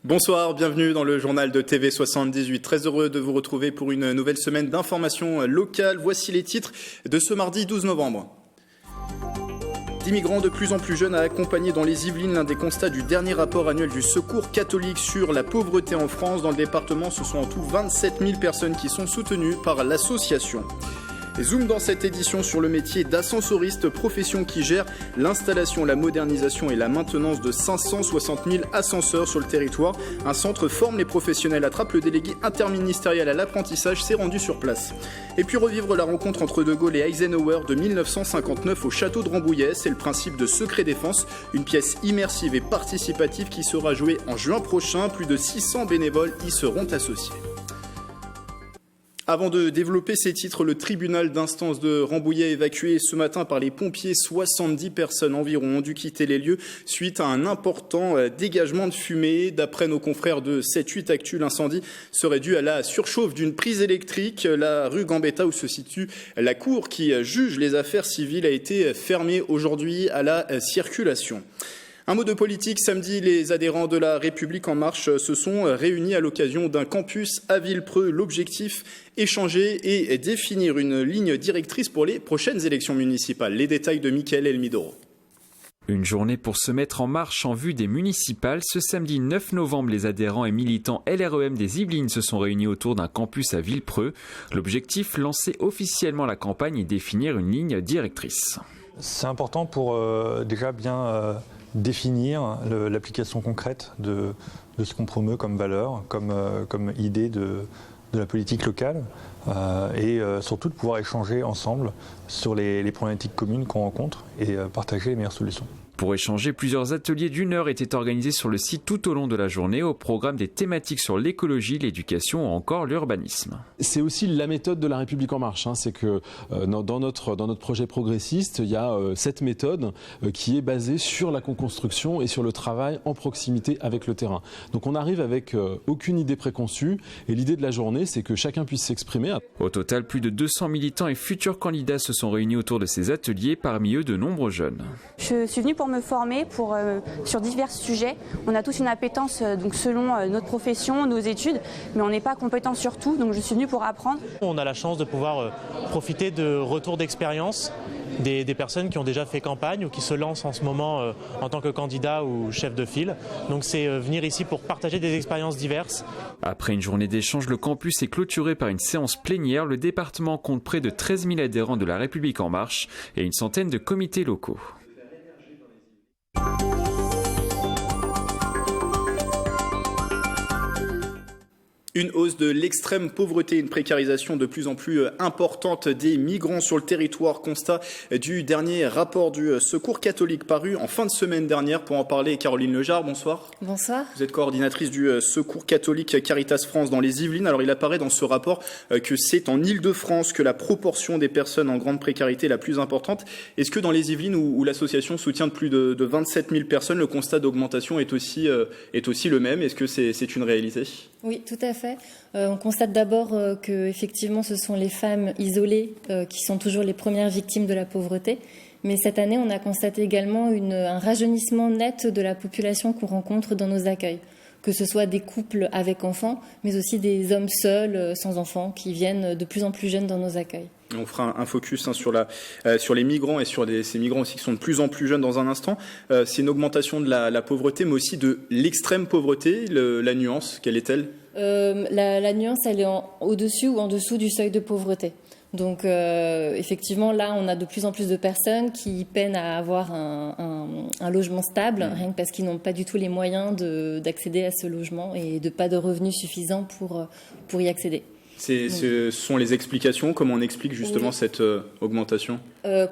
Bonsoir, bienvenue dans le journal de TV78. Très heureux de vous retrouver pour une nouvelle semaine d'informations locales. Voici les titres de ce mardi 12 novembre. 10 migrants de plus en plus jeunes à accompagner dans les Yvelines. L'un des constats du dernier rapport annuel du Secours catholique sur la pauvreté en France. Dans le département, ce sont en tout 27 000 personnes qui sont soutenues par l'association. Zoom dans cette édition sur le métier d'ascensoriste, profession qui gère l'installation, la modernisation et la maintenance de 560 000 ascenseurs sur le territoire. Un centre forme les professionnels, attrape le délégué interministériel à l'apprentissage, s'est rendu sur place. Et puis revivre la rencontre entre De Gaulle et Eisenhower de 1959 au château de Rambouillet. C'est le principe de Secret Défense, une pièce immersive et participative qui sera jouée en juin prochain. Plus de 600 bénévoles y seront associés. Avant de développer ces titres, le tribunal d'instance de Rambouillet évacué ce matin par les pompiers. 70 personnes environ ont dû quitter les lieux suite à un important dégagement de fumée. D'après nos confrères de 7-8 Actu, l'incendie serait dû à la surchauffe d'une prise électrique. La rue Gambetta où se situe la cour qui juge les affaires civiles a été fermée aujourd'hui à la circulation. Un mot de politique, samedi, les adhérents de la République en marche se sont réunis à l'occasion d'un campus à Villepreux. L'objectif, échanger et définir une ligne directrice pour les prochaines élections municipales. Les détails de Mickaël Elmidoro. Une journée pour se mettre en marche en vue des municipales. Ce samedi 9 novembre, les adhérents et militants LREM des Yvelines se sont réunis autour d'un campus à Villepreux. L'objectif, lancer officiellement la campagne et définir une ligne directrice. C'est important pour déjà bien définir l'application concrète de ce qu'on promeut comme valeur, comme idée de la politique locale et surtout de pouvoir échanger ensemble sur les problématiques communes qu'on rencontre et partager les meilleures solutions. Pour échanger, plusieurs ateliers d'1 heure étaient organisés sur le site tout au long de la journée, au programme des thématiques sur l'écologie, l'éducation ou encore l'urbanisme. C'est aussi la méthode de la République en marche. C'est que dans notre projet progressiste, il y a cette méthode qui est basée sur la co-construction et sur le travail en proximité avec le terrain. Donc on arrive avec aucune idée préconçue et l'idée de la journée, c'est que chacun puisse s'exprimer. Au total, plus de 200 militants et futurs candidats se sont réunis autour de ces ateliers, parmi eux de nombreux jeunes. Je suis venue pour me former sur divers sujets. On a tous une appétence donc selon notre profession, nos études, mais on n'est pas compétent sur tout, donc je suis venue pour apprendre. On a la chance de pouvoir profiter de retours d'expérience des personnes qui ont déjà fait campagne ou qui se lancent en ce moment en tant que candidat ou chef de file. Donc c'est venir ici pour partager des expériences diverses. Après une journée d'échange, le campus est clôturé par une séance plénière. Le département compte près de 13 000 adhérents de la République en marche et une centaine de comités locaux. Une hausse de l'extrême pauvreté, une précarisation de plus en plus importante des migrants sur le territoire. Constat du dernier rapport du Secours catholique paru en fin de semaine dernière. Pour en parler, Caroline Lejar, bonsoir. Bonsoir. Vous êtes coordinatrice du Secours catholique Caritas France dans les Yvelines. Alors il apparaît dans ce rapport que c'est en Île-de-France que la proportion des personnes en grande précarité est la plus importante. Est-ce que dans les Yvelines où l'association soutient de plus de 27 000 personnes, le constat d'augmentation est aussi le même? Est-ce que c'est une réalité? Oui, tout à fait. On constate d'abord que effectivement, ce sont les femmes isolées qui sont toujours les premières victimes de la pauvreté. Mais cette année, on a constaté également un rajeunissement net de la population qu'on rencontre dans nos accueils. Que ce soit des couples avec enfants, mais aussi des hommes seuls, sans enfants, qui viennent de plus en plus jeunes dans nos accueils. On fera un focus sur les migrants et sur ces migrants aussi qui sont de plus en plus jeunes dans un instant. C'est une augmentation de la pauvreté, mais aussi de l'extrême pauvreté. La nuance, quelle est-elle? La nuance, elle est au-dessus ou en dessous du seuil de pauvreté. Donc effectivement, là, on a de plus en plus de personnes qui peinent à avoir un logement stable, rien que parce qu'ils n'ont pas du tout les moyens d'accéder à ce logement et pas de revenus suffisants pour y accéder. Ce sont les explications. Comment on explique justement cette augmentation?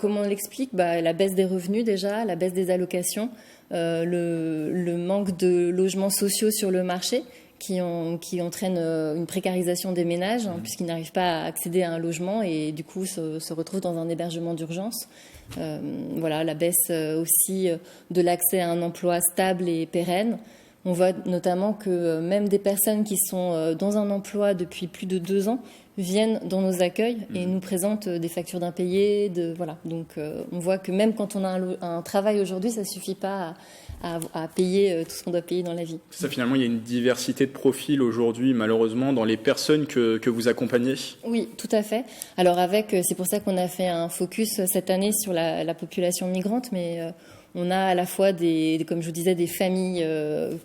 Comment on l'explique? La baisse des revenus déjà, la baisse des allocations, le manque de logements sociaux sur le marché qui entraîne une précarisation des ménages puisqu'ils n'arrivent pas à accéder à un logement et du coup se retrouvent dans un hébergement d'urgence. La baisse aussi de l'accès à un emploi stable et pérenne. On voit notamment que même des personnes qui sont dans un emploi depuis plus de 2 ans viennent dans nos accueils et nous présentent des factures d'impayés. Donc on voit que même quand on a un travail aujourd'hui, ça ne suffit pas à payer tout ce qu'on doit payer dans la vie. Ça, finalement, il y a une diversité de profils aujourd'hui, malheureusement, dans les personnes que vous accompagnez. Oui, tout à fait. Alors c'est pour ça qu'on a fait un focus cette année sur la population migrante, mais on a à la fois comme je vous disais, des familles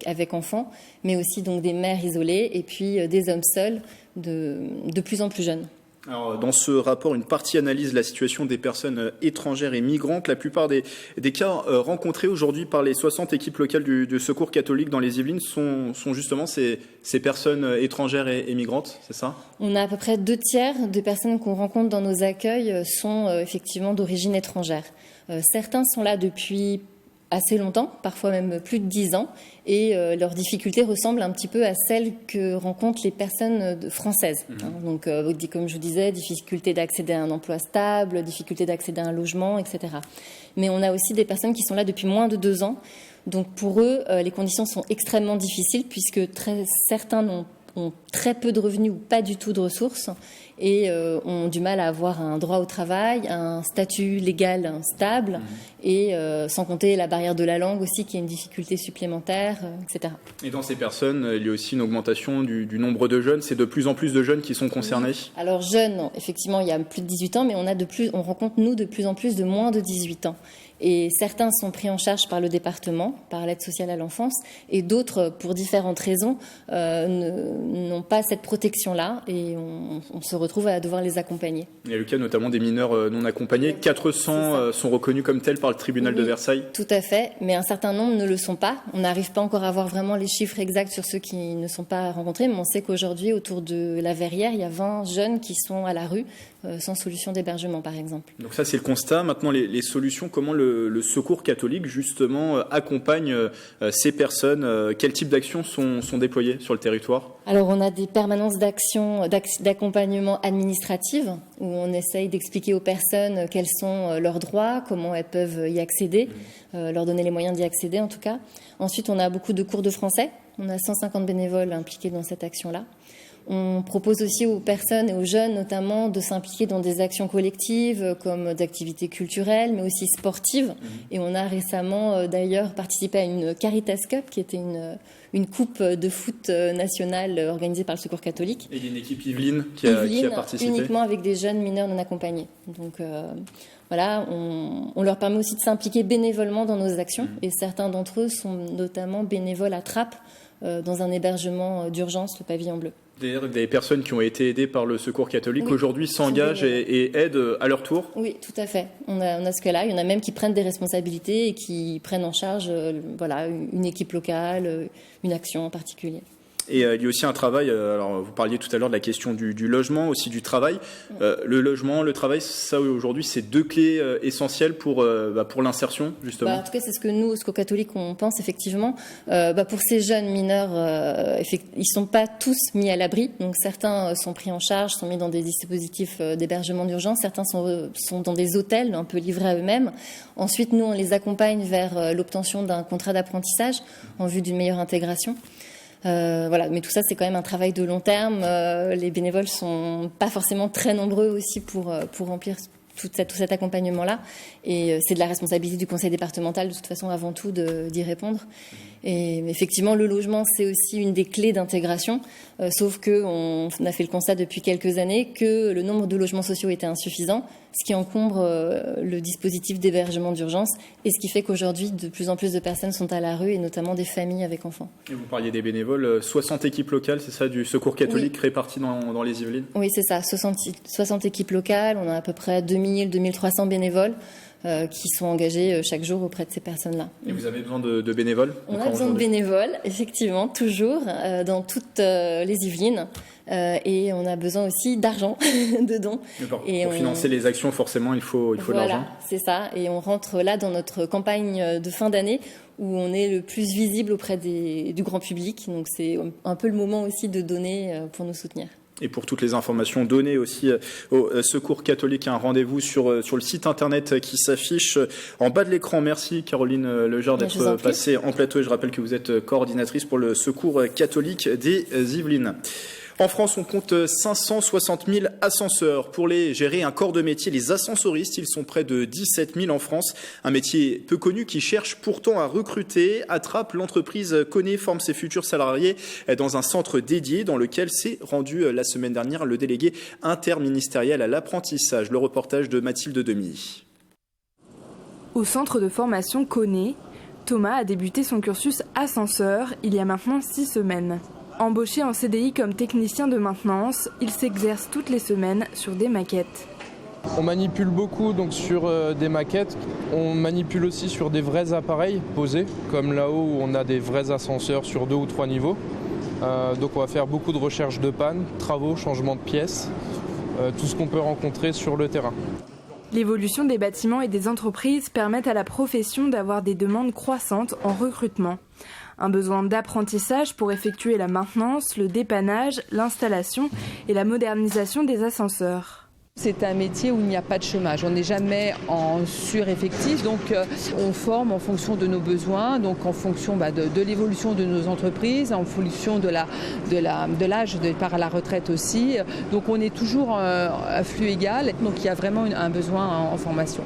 avec enfants, mais aussi donc des mères isolées et puis des hommes seuls de plus en plus jeunes. Alors, dans ce rapport, une partie analyse la situation des personnes étrangères et migrantes. La plupart des cas rencontrés aujourd'hui par les 60 équipes locales du Secours catholique dans les Yvelines sont justement ces personnes étrangères et migrantes, c'est ça ? On a à peu près 2/3 des personnes qu'on rencontre dans nos accueils sont effectivement d'origine étrangère. Certains sont là depuis assez longtemps, parfois même plus de 10 ans, et leurs difficultés ressemblent un petit peu à celles que rencontrent les personnes françaises. Donc, comme je vous disais, difficulté d'accéder à un emploi stable, difficulté d'accéder à un logement, etc. Mais on a aussi des personnes qui sont là depuis moins de 2 ans. Donc, pour eux, les conditions sont extrêmement difficiles puisque certains ont très peu de revenus ou pas du tout de ressources et ont du mal à avoir un droit au travail, un statut légal stable et sans compter la barrière de la langue aussi qui est une difficulté supplémentaire, etc. Et dans ces personnes, il y a aussi une augmentation du nombre de jeunes. C'est de plus en plus de jeunes qui sont concernés. Oui. Alors jeunes, effectivement, il y a plus de 18 ans, mais on rencontre nous de plus en plus de moins de 18 ans. Et certains sont pris en charge par le département, par l'aide sociale à l'enfance, et d'autres, pour différentes raisons, n'ont pas cette protection-là, et on se retrouve à devoir les accompagner. Il y a le cas notamment des mineurs non accompagnés. 400 sont reconnus comme tels par le tribunal de Versailles. Tout à fait, mais un certain nombre ne le sont pas. On n'arrive pas encore à avoir vraiment les chiffres exacts sur ceux qui ne sont pas rencontrés, mais on sait qu'aujourd'hui, autour de la Verrière, il y a 20 jeunes qui sont à la rue, sans solution d'hébergement, par exemple. Donc ça, c'est le constat. Maintenant, les solutions, comment le Secours catholique, justement, accompagne ces personnes. Quel type d'actions sont déployées sur le territoire ? Alors, on a des permanences d'accompagnement administrative, où on essaye d'expliquer aux personnes quels sont leurs droits, comment elles peuvent y accéder, leur donner les moyens d'y accéder, en tout cas. Ensuite, on a beaucoup de cours de français. On a 150 bénévoles impliqués dans cette action-là. On propose aussi aux personnes et aux jeunes notamment de s'impliquer dans des actions collectives comme d'activités culturelles mais aussi sportives. Et on a récemment d'ailleurs participé à une Caritas Cup qui était une coupe de foot nationale organisée par le Secours catholique. Et il y a une équipe Yvelines qui a participé. Uniquement avec des jeunes mineurs non accompagnés. Donc voilà, on leur permet aussi de s'impliquer bénévolement dans nos actions. Et certains d'entre eux sont notamment bénévoles à Trappes dans un hébergement d'urgence, le Pavillon Bleu. Des personnes qui ont été aidées par le Secours catholique aujourd'hui s'engagent et aident à leur tour. Oui, tout à fait. On a ce cas-là. Il y en a même qui prennent des responsabilités et qui prennent en charge une équipe locale, une action en particulier. Et il y a aussi un travail, alors vous parliez tout à l'heure de la question du logement, aussi du travail. Le logement, le travail, ça aujourd'hui, c'est 2 clés essentielles pour l'insertion, justement. En tout cas, c'est ce que nous, au Secours catholique, on pense effectivement. Pour ces jeunes mineurs, ils ne sont pas tous mis à l'abri. Donc certains sont pris en charge, sont mis dans des dispositifs d'hébergement d'urgence. Certains sont dans des hôtels, un peu livrés à eux-mêmes. Ensuite, nous, on les accompagne vers l'obtention d'un contrat d'apprentissage en vue d'une meilleure intégration. Mais tout ça, c'est quand même un travail de long terme. Les bénévoles sont pas forcément très nombreux aussi pour remplir tout cet accompagnement-là. Et c'est de la responsabilité du conseil départemental, de toute façon, avant tout, d'y répondre. Et effectivement, le logement, c'est aussi une des clés d'intégration. Sauf qu'on a fait le constat depuis quelques années que le nombre de logements sociaux était insuffisant, ce qui encombre le dispositif d'hébergement d'urgence et ce qui fait qu'aujourd'hui, de plus en plus de personnes sont à la rue et notamment des familles avec enfants. Et vous parliez des bénévoles, 60 équipes locales, c'est ça, du Secours catholique réparties dans les Yvelines ? Oui, c'est ça, 60 équipes locales, on a à peu près 2300 bénévoles qui sont engagés chaque jour auprès de ces personnes-là. Et vous avez besoin de bénévoles ? On a besoin de bénévoles, effectivement, toujours, dans toutes les Yvelines. Et on a besoin aussi d'argent, de dons. Pour financer les actions, forcément, il faut de l'argent. Voilà, c'est ça. Et on rentre là dans notre campagne de fin d'année où on est le plus visible auprès du grand public. Donc c'est un peu le moment aussi de donner pour nous soutenir. Et pour toutes les informations données aussi au Secours catholique, un rendez-vous sur le site internet qui s'affiche en bas de l'écran. Merci Caroline Lejar d'être passée en plateau et je rappelle que vous êtes coordinatrice pour le Secours catholique des Yvelines. En France, on compte 560 000 ascenseurs. Pour les gérer, un corps de métier, les ascensoristes, ils sont près de 17 000 en France. Un métier peu connu qui cherche pourtant à recruter. Attrape, l'entreprise connaît, forme ses futurs salariés dans un centre dédié dans lequel s'est rendu la semaine dernière le délégué interministériel à l'apprentissage. Le reportage de Mathilde Demy. Au centre de formation Connaît, Thomas a débuté son cursus ascenseur il y a maintenant 6 semaines. Embauché en CDI comme technicien de maintenance, il s'exerce toutes les semaines sur des maquettes. On manipule beaucoup donc sur des maquettes, on manipule aussi sur des vrais appareils posés, comme là-haut où on a des vrais ascenseurs sur 2 ou 3 niveaux. Donc on va faire beaucoup de recherches de panne, travaux, changements de pièces, tout ce qu'on peut rencontrer sur le terrain. L'évolution des bâtiments et des entreprises permettent à la profession d'avoir des demandes croissantes en recrutement. Un besoin d'apprentissage pour effectuer la maintenance, le dépannage, l'installation et la modernisation des ascenseurs. C'est un métier où il n'y a pas de chômage. On n'est jamais en sureffectif, donc on forme en fonction de nos besoins, donc en fonction de l'évolution de nos entreprises, en fonction de l'âge de départ à la retraite aussi. Donc on est toujours à flux égal, donc il y a vraiment un besoin en formation.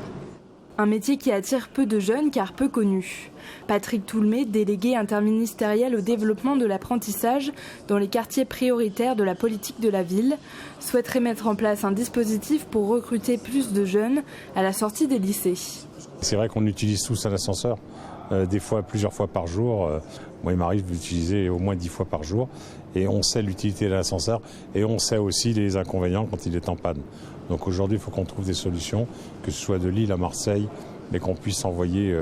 Un métier qui attire peu de jeunes car peu connu. Patrick Toulmé, délégué interministériel au développement de l'apprentissage dans les quartiers prioritaires de la politique de la ville, souhaiterait mettre en place un dispositif pour recruter plus de jeunes à la sortie des lycées. C'est vrai qu'on utilise tous un ascenseur, des fois plusieurs fois par jour. Moi, il m'arrive d'utiliser au moins 10 fois par jour. Et on sait l'utilité de l'ascenseur et on sait aussi les inconvénients quand il est en panne. Donc aujourd'hui, il faut qu'on trouve des solutions, que ce soit de Lille à Marseille, mais qu'on puisse envoyer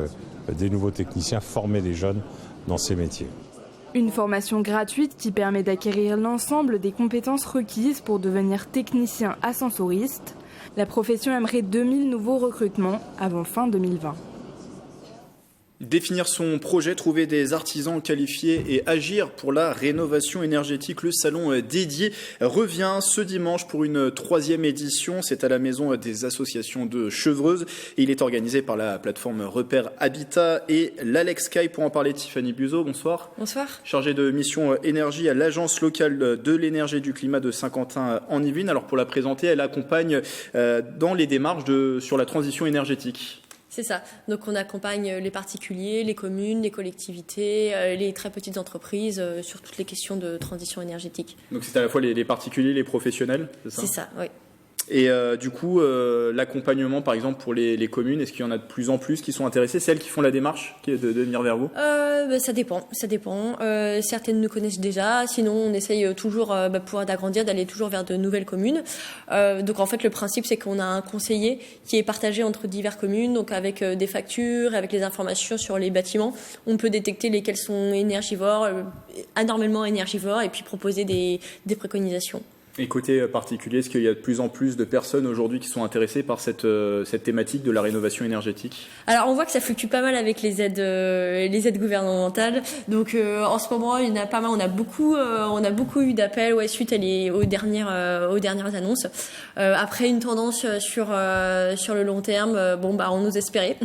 des nouveaux techniciens, former des jeunes dans ces métiers. Une formation gratuite qui permet d'acquérir l'ensemble des compétences requises pour devenir technicien ascensoriste. La profession aimerait 2000 nouveaux recrutements avant fin 2020. Définir son projet, trouver des artisans qualifiés et agir pour la rénovation énergétique. Le salon dédié revient ce dimanche pour une 3e édition. C'est à la maison des associations de Chevreuse. Il est organisé par la plateforme Repère Habitat et l'Alex Sky. Pour en parler, Tiffany Buzeau, bonsoir. Bonsoir. Chargée de mission énergie à l'Agence locale de l'énergie et du climat de Saint-Quentin en Yvelines. Alors pour la présenter, elle accompagne dans les démarches sur la transition énergétique. C'est ça. Donc on accompagne les particuliers, les communes, les collectivités, les très petites entreprises sur toutes les questions de transition énergétique. Donc c'est à la fois les particuliers, les professionnels, c'est ça ? C'est ça, oui. Et du coup, l'accompagnement, par exemple, pour les communes, est-ce qu'il y en a de plus en plus qui sont intéressées ? C'est elles qui font la démarche de venir vers vous ? Ça dépend. Certaines nous connaissent déjà. Sinon, on essaye toujours, pour d'agrandir, d'aller toujours vers de nouvelles communes. Donc, en fait, le principe, c'est qu'on a un conseiller qui est partagé entre diverses communes, donc avec des factures, avec les informations sur les bâtiments. On peut détecter lesquels sont énergivores, anormalement énergivores, et puis proposer des préconisations. Et côté particulier, est-ce qu'il y a de plus en plus de personnes aujourd'hui qui sont intéressées par cette thématique de la rénovation énergétique ? Alors on voit que ça fluctue pas mal avec les aides gouvernementales. Donc en ce moment, il y en a pas mal. On a beaucoup eu d'appels suite aux dernières annonces. Après une tendance sur le long terme, on nous espérait.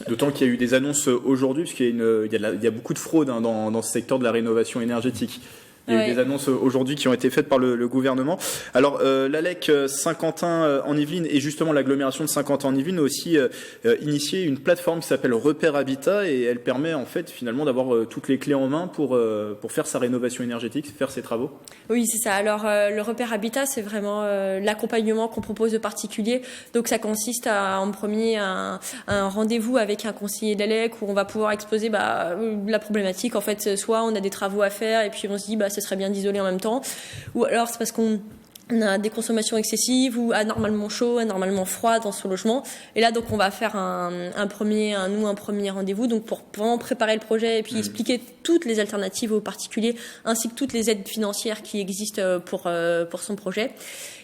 D'autant qu'il y a eu des annonces aujourd'hui, puisqu'il y a beaucoup de fraude dans ce secteur de la rénovation énergétique. Il y a eu des annonces aujourd'hui qui ont été faites par le gouvernement. Alors, l'ALEC Saint-Quentin en Yvelines et justement l'agglomération de Saint-Quentin en Yvelines a aussi initié une plateforme qui s'appelle Repère Habitat et elle permet en fait finalement d'avoir toutes les clés en main pour faire sa rénovation énergétique, faire ses travaux. Oui, c'est ça. Alors, le Repère Habitat, c'est vraiment l'accompagnement qu'on propose aux particuliers. Donc, ça consiste en premier un rendez-vous avec un conseiller de l'ALEC où on va pouvoir exposer la problématique. En fait, soit on a des travaux à faire et puis on se dit ce serait bien d'isoler en même temps, ou alors c'est parce qu'on a des consommations excessives ou anormalement chaud, anormalement froid dans son logement. Et là, donc, on va faire un premier rendez-vous, donc pour vraiment préparer le projet et puis expliquer toutes les alternatives aux particuliers, ainsi que toutes les aides financières qui existent pour son projet.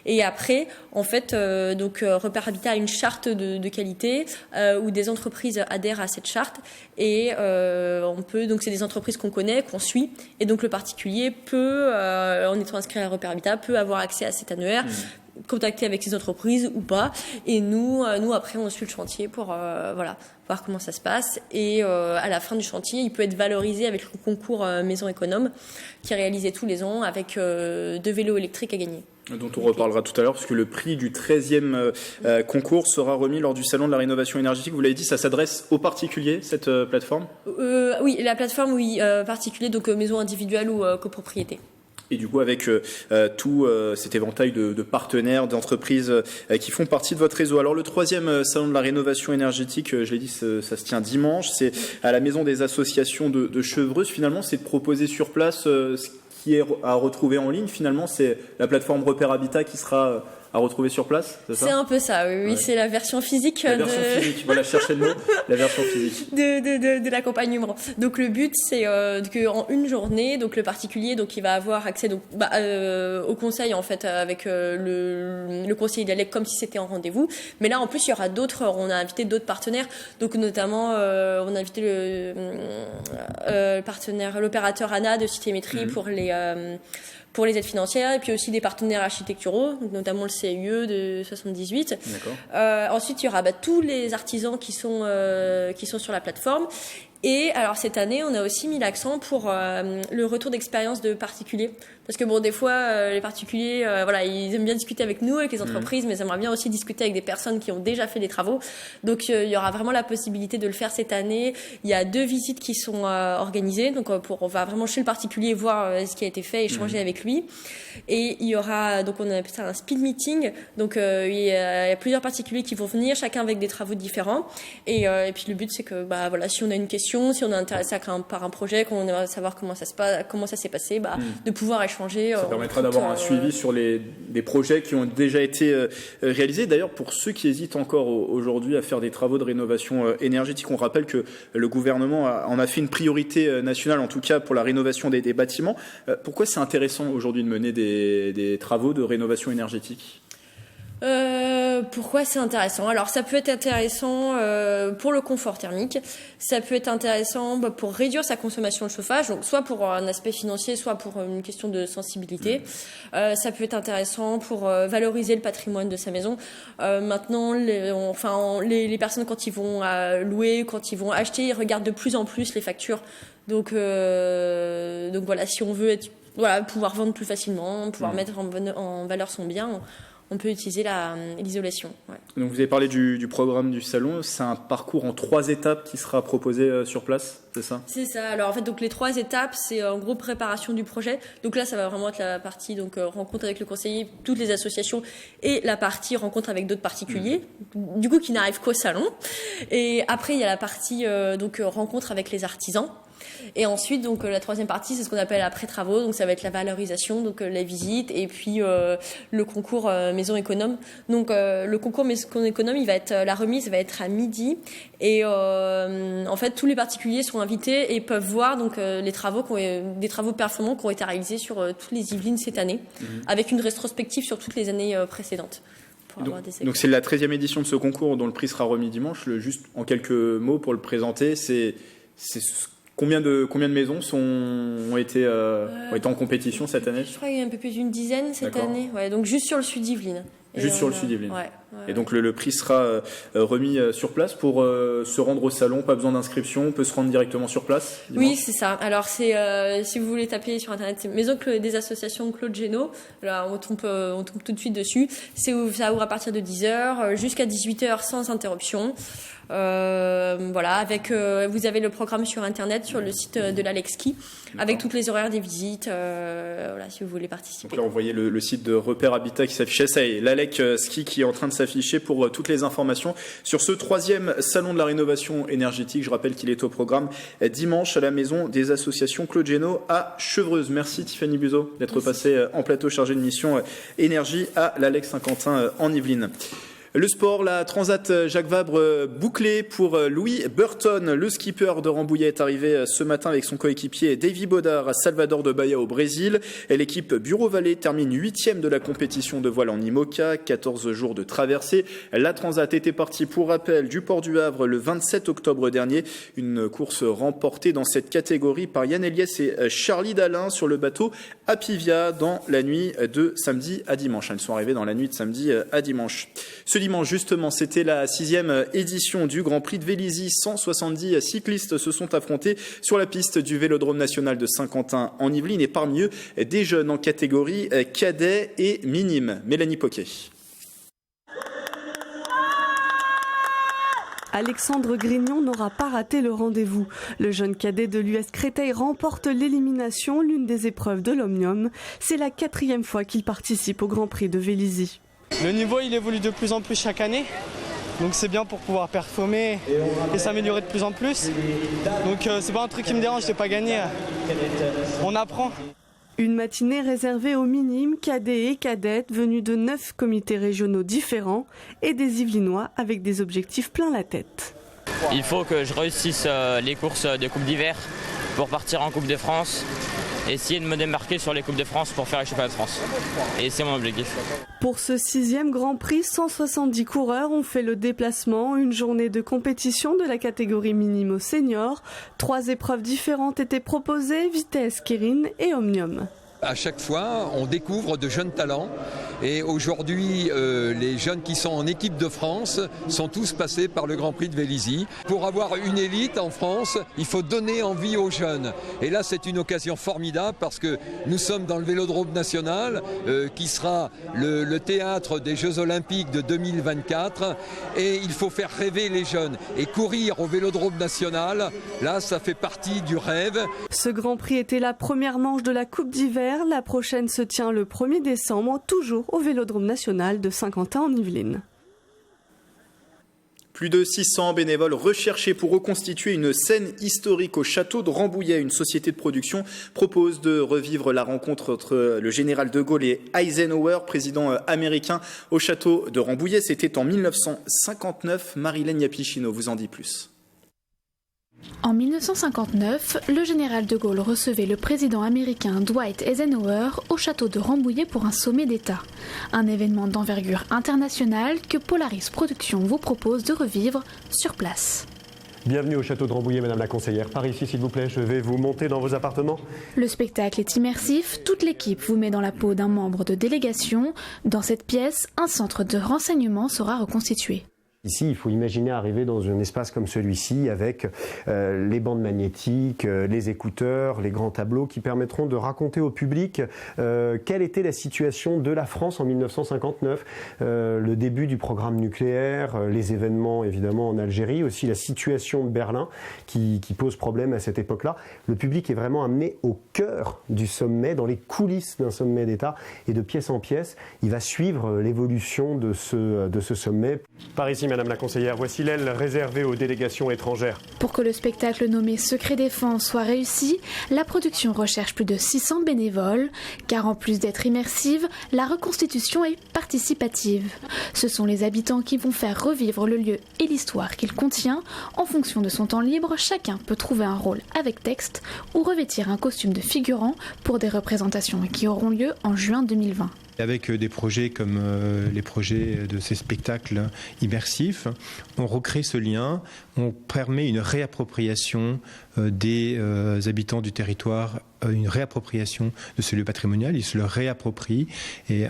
Et après, en fait, Repère Habitat a une charte de qualité où des entreprises adhèrent à cette charte et donc c'est des entreprises qu'on connaît, qu'on suit, et donc le particulier peut, en étant inscrit à Repère Habitat, peut avoir accès à cet annuaire contacter avec ces entreprises ou pas. Et nous après, on suit le chantier pour voir comment ça se passe. Et à la fin du chantier, il peut être valorisé avec le concours Maison Économe qui est réalisé tous les ans avec 2 vélos électriques à gagner. Dont on reparlera tout à l'heure, parce que le prix du 13e concours sera remis lors du Salon de la rénovation énergétique. Vous l'avez dit, ça s'adresse aux particuliers, cette plateforme ? Oui, la plateforme, particulier, donc maison individuelle ou copropriété. Et du coup, avec tout cet éventail de partenaires, d'entreprises qui font partie de votre réseau. Alors, le 3e Salon de la rénovation énergétique, je l'ai dit, ça se tient dimanche. C'est à la Maison des associations de Chevreuse. Finalement, c'est de proposer sur place ce qui est à retrouver en ligne. Finalement, c'est la plateforme Repère Habitat qui sera à retrouver sur place, c'est ça ? C'est un peu ça, oui, ouais. C'est la version physique. La version physique, voilà, cherchez le mot, la version physique. De l'accompagnement. Donc le but, c'est qu'en une journée, donc le particulier, donc il va avoir accès au conseil en fait avec le conseiller d'ALEC comme si c'était en rendez-vous. Mais là, en plus, il y aura on a invité d'autres partenaires, donc notamment on a invité le partenaire, l'opérateur ANA de Citémétrie pour les aides financières, et puis aussi des partenaires architecturaux, notamment le CIE de 78. Ensuite, il y aura tous les artisans qui sont sur la plateforme. Et alors cette année, on a aussi mis l'accent pour le retour d'expérience de particuliers. Parce que des fois, les particuliers, ils aiment bien discuter avec nous, avec les entreprises, mais ils aimeraient bien aussi discuter avec des personnes qui ont déjà fait des travaux. Donc il y aura vraiment la possibilité de le faire cette année. Il y a 2 visites qui sont organisées. Donc on va vraiment chez le particulier voir ce qui a été fait, échanger avec lui. Et il y aura, donc on appelle ça un speed meeting. Donc il y a plusieurs particuliers qui vont venir, chacun avec des travaux différents. Et puis le but, c'est que si on a une question, si on est intéressé par un projet, qu'on aimerait savoir comment ça s'est passé, de pouvoir échanger. Ça permettra d'avoir un suivi sur des projets qui ont déjà été réalisés. D'ailleurs, pour ceux qui hésitent encore aujourd'hui à faire des travaux de rénovation énergétique, on rappelle que le gouvernement en a fait une priorité nationale, en tout cas pour la rénovation des bâtiments. Pourquoi c'est intéressant aujourd'hui de mener des travaux de rénovation énergétique ? Pourquoi c'est intéressant ? Alors ça peut être intéressant pour le confort thermique, ça peut être intéressant pour réduire sa consommation de chauffage, donc soit pour un aspect financier, soit pour une question de sensibilité. Ça peut être intéressant pour valoriser le patrimoine de sa maison. Maintenant, les personnes quand ils vont louer, quand ils vont acheter, ils regardent de plus en plus les factures. Donc voilà, si on veut pouvoir vendre plus facilement, pouvoir mettre en valeur son bien, on peut utiliser l'isolation. Ouais. Donc vous avez parlé du programme du salon, c'est un parcours en 3 étapes qui sera proposé sur place, c'est ça ? C'est ça. Alors en fait, donc les 3 étapes, c'est en gros préparation du projet. Donc là, ça va vraiment être la partie rencontre avec le conseiller, toutes les associations, et la partie rencontre avec d'autres particuliers, du coup qui n'arrivent qu'au salon. Et après, il y a la partie rencontre avec les artisans. Et ensuite, donc la 3e partie, c'est ce qu'on appelle après-travaux. Donc ça va être la valorisation, donc la visite, et puis le concours Maison Économe. Donc le concours Maison Économe, la remise va être à midi. Et en fait, tous les particuliers sont invités et peuvent voir donc des travaux performants qui ont été réalisés sur toutes les Yvelines cette année, avec une rétrospective sur toutes les années précédentes. Donc c'est la 13e édition de ce concours dont le prix sera remis dimanche. Juste en quelques mots pour le présenter, c'est combien de maisons ont été en compétition cette année ? Je crois qu'il y a un peu plus d'une dizaine cette année. Ouais, donc juste sur le sud d'Yvelines. Juste sur le sud d'Yvelines. Ouais. Et donc le prix sera remis sur place pour se rendre au salon. Pas besoin d'inscription, on peut se rendre directement sur place. Dimanche. Oui, c'est ça. Alors si vous voulez taper sur internet, c'est Maison des associations Claude Génaud. Là, on tombe tout de suite dessus. Ça ouvre à partir de 10h jusqu'à 18h sans interruption. Vous avez le programme sur internet sur le site de l'Alexki avec toutes les horaires des visites. Si vous voulez participer. Donc là, on voyait le site de Repère Habitat qui s'affichait. Ça y est, l'Alexki qui est en train de s'afficher pour toutes les informations sur ce 3e salon de la rénovation énergétique. Je rappelle qu'il est au programme dimanche à la Maison des associations Claude Génaud à Chevreuse. Merci Tiffany Buzot d'être passée en plateau chargé de mission énergie à l'Alex Saint-Quentin en Yvelines. Le sport, la Transat Jacques Vabre bouclée pour Louis Burton. Le skipper de Rambouillet est arrivé ce matin avec son coéquipier Davy Baudard à Salvador de Bahia au Brésil. Et l'équipe Bureau Vallée termine 8e de la compétition de voile en IMOCA. 14 jours de traversée. La Transat était partie pour rappel du port du Havre le 27 octobre dernier. Une course remportée dans cette catégorie par Yann Eliès et Charlie Dalin sur le bateau Apivia dans la nuit de samedi à dimanche. Ils sont arrivés dans la nuit de samedi à dimanche. Ce dimanche, justement, c'était la 6e édition du Grand Prix de Vélizy. 170 cyclistes se sont affrontés sur la piste du Vélodrome national de Saint-Quentin en Yvelines et parmi eux, des jeunes en catégorie cadet et minime. Mélanie Poquet. Alexandre Grignon n'aura pas raté le rendez-vous. Le jeune cadet de l'US Créteil remporte l'élimination, l'une des épreuves de l'Omnium. C'est la 4e fois qu'il participe au Grand Prix de Vélizy. Le niveau il évolue de plus en plus chaque année, donc c'est bien pour pouvoir performer et s'améliorer de plus en plus. Donc c'est pas un truc qui me dérange, c'est pas gagner, on apprend. Une matinée réservée aux minimes, cadets et cadettes venus de 9 comités régionaux différents et des Yvelinois avec des objectifs plein la tête. Il faut que je réussisse les courses de Coupe d'hiver pour partir en Coupe de France. Essayer de me démarquer sur les Coupes de France pour faire les championnats de France. Et c'est mon objectif. Pour ce 6e Grand Prix, 170 coureurs ont fait le déplacement. Une journée de compétition de la catégorie minime aux seniors. 3 épreuves différentes étaient proposées, vitesse, kérine et omnium. À chaque fois, on découvre de jeunes talents et aujourd'hui, les jeunes qui sont en équipe de France sont tous passés par le Grand Prix de Vélizy. Pour avoir une élite en France, il faut donner envie aux jeunes. Et là, c'est une occasion formidable parce que nous sommes dans le Vélodrome national qui sera le théâtre des Jeux Olympiques de 2024 et il faut faire rêver les jeunes. Et courir au Vélodrome national, là, ça fait partie du rêve. Ce Grand Prix était la première manche de la Coupe d'hiver. La prochaine se tient le 1er décembre, toujours au Vélodrome national de Saint-Quentin en Yvelines. Plus de 600 bénévoles recherchés pour reconstituer une scène historique au château de Rambouillet. Une société de production propose de revivre la rencontre entre le général de Gaulle et Eisenhower, président américain, au château de Rambouillet. C'était en 1959. Marilène Yapichino vous en dit plus. En 1959, le général de Gaulle recevait le président américain Dwight Eisenhower au château de Rambouillet pour un sommet d'État. Un événement d'envergure internationale que Polaris Productions vous propose de revivre sur place. Bienvenue au château de Rambouillet, madame la conseillère. Par ici, s'il vous plaît, je vais vous monter dans vos appartements. Le spectacle est immersif, toute l'équipe vous met dans la peau d'un membre de délégation. Dans cette pièce, un centre de renseignement sera reconstitué. Ici, il faut imaginer arriver dans un espace comme celui-ci avec les bandes magnétiques, les écouteurs, les grands tableaux qui permettront de raconter au public quelle était la situation de la France en 1959, le début du programme nucléaire, les événements évidemment en Algérie, aussi la situation de Berlin qui pose problème à cette époque-là. Le public est vraiment amené au cœur du sommet, dans les coulisses d'un sommet d'État et de pièce en pièce, il va suivre l'évolution de ce sommet. Par ici, madame la conseillère, voici l'aile réservée aux délégations étrangères. Pour que le spectacle nommé Secret Défense soit réussi, la production recherche plus de 600 bénévoles, car en plus d'être immersive, la reconstitution est participative. Ce sont les habitants qui vont faire revivre le lieu et l'histoire qu'il contient. En fonction de son temps libre, chacun peut trouver un rôle avec texte ou revêtir un costume de figurant pour des représentations qui auront lieu en juin 2020. Avec des projets comme les projets de ces spectacles immersifs, on recrée ce lien, on permet une réappropriation des habitants du territoire, une réappropriation de ce lieu patrimonial, ils se le réapproprient et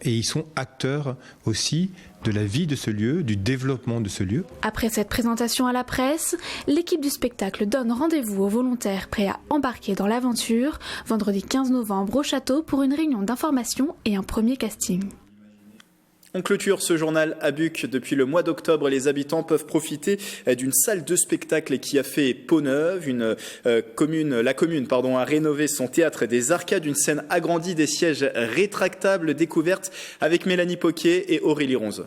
ils sont acteurs aussi de la vie de ce lieu, du développement de ce lieu. Après cette présentation à la presse, l'équipe du spectacle donne rendez-vous aux volontaires prêts à embarquer dans l'aventure vendredi 15 novembre au château pour une réunion d'information et un premier casting. On clôture ce journal à Buc. Depuis le mois d'octobre, les habitants peuvent profiter d'une salle de spectacle qui a fait peau neuve. La commune a rénové son théâtre des Arcades, une scène agrandie, des sièges rétractables, découverte avec Mélanie Poquet et Aurélie Ronze.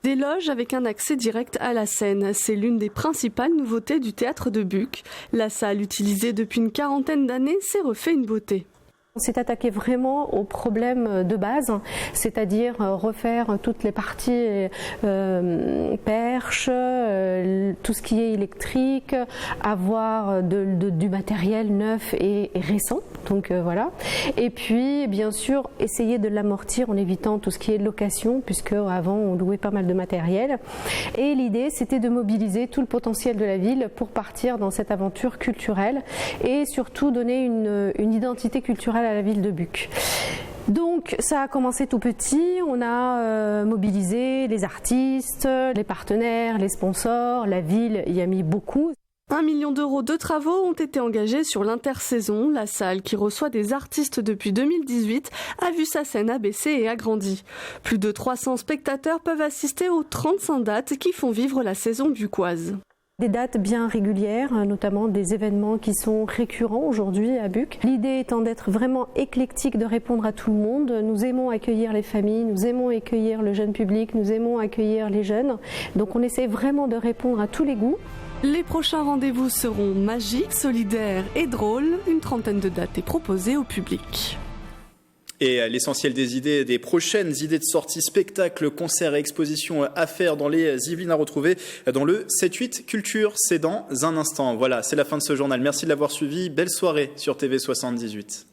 Des loges avec un accès direct à la scène, c'est l'une des principales nouveautés du théâtre de Buc. La salle, utilisée depuis une quarantaine d'années, s'est refait une beauté. On s'est attaqué vraiment aux problèmes de base, c'est-à-dire refaire toutes les parties perches, tout ce qui est électrique, avoir du matériel neuf et récent. Donc voilà. Et puis bien sûr essayer de l'amortir en évitant tout ce qui est location, puisque avant on louait pas mal de matériel. Et l'idée c'était de mobiliser tout le potentiel de la ville pour partir dans cette aventure culturelle et surtout donner une identité culturelle à la ville de Buc. Donc ça a commencé tout petit, on a mobilisé les artistes, les partenaires, les sponsors, la ville y a mis beaucoup. 1 million d'euros de travaux ont été engagés sur l'intersaison. La salle, qui reçoit des artistes depuis 2018, a vu sa scène abaisser et agrandie. Plus de 300 spectateurs peuvent assister aux 35 dates qui font vivre la saison buccoise. Des dates bien régulières, notamment des événements qui sont récurrents aujourd'hui à Buc. L'idée étant d'être vraiment éclectique, de répondre à tout le monde. Nous aimons accueillir les familles, nous aimons accueillir le jeune public, nous aimons accueillir les jeunes. Donc on essaie vraiment de répondre à tous les goûts. Les prochains rendez-vous seront magiques, solidaires et drôles. Une trentaine de dates est proposée au public. Et l'essentiel des prochaines idées de sortie, spectacles, concerts et expositions à faire dans les Yvelines à retrouver dans le 7-8 Culture. C'est dans un instant. Voilà, c'est la fin de ce journal. Merci de l'avoir suivi. Belle soirée sur TV78.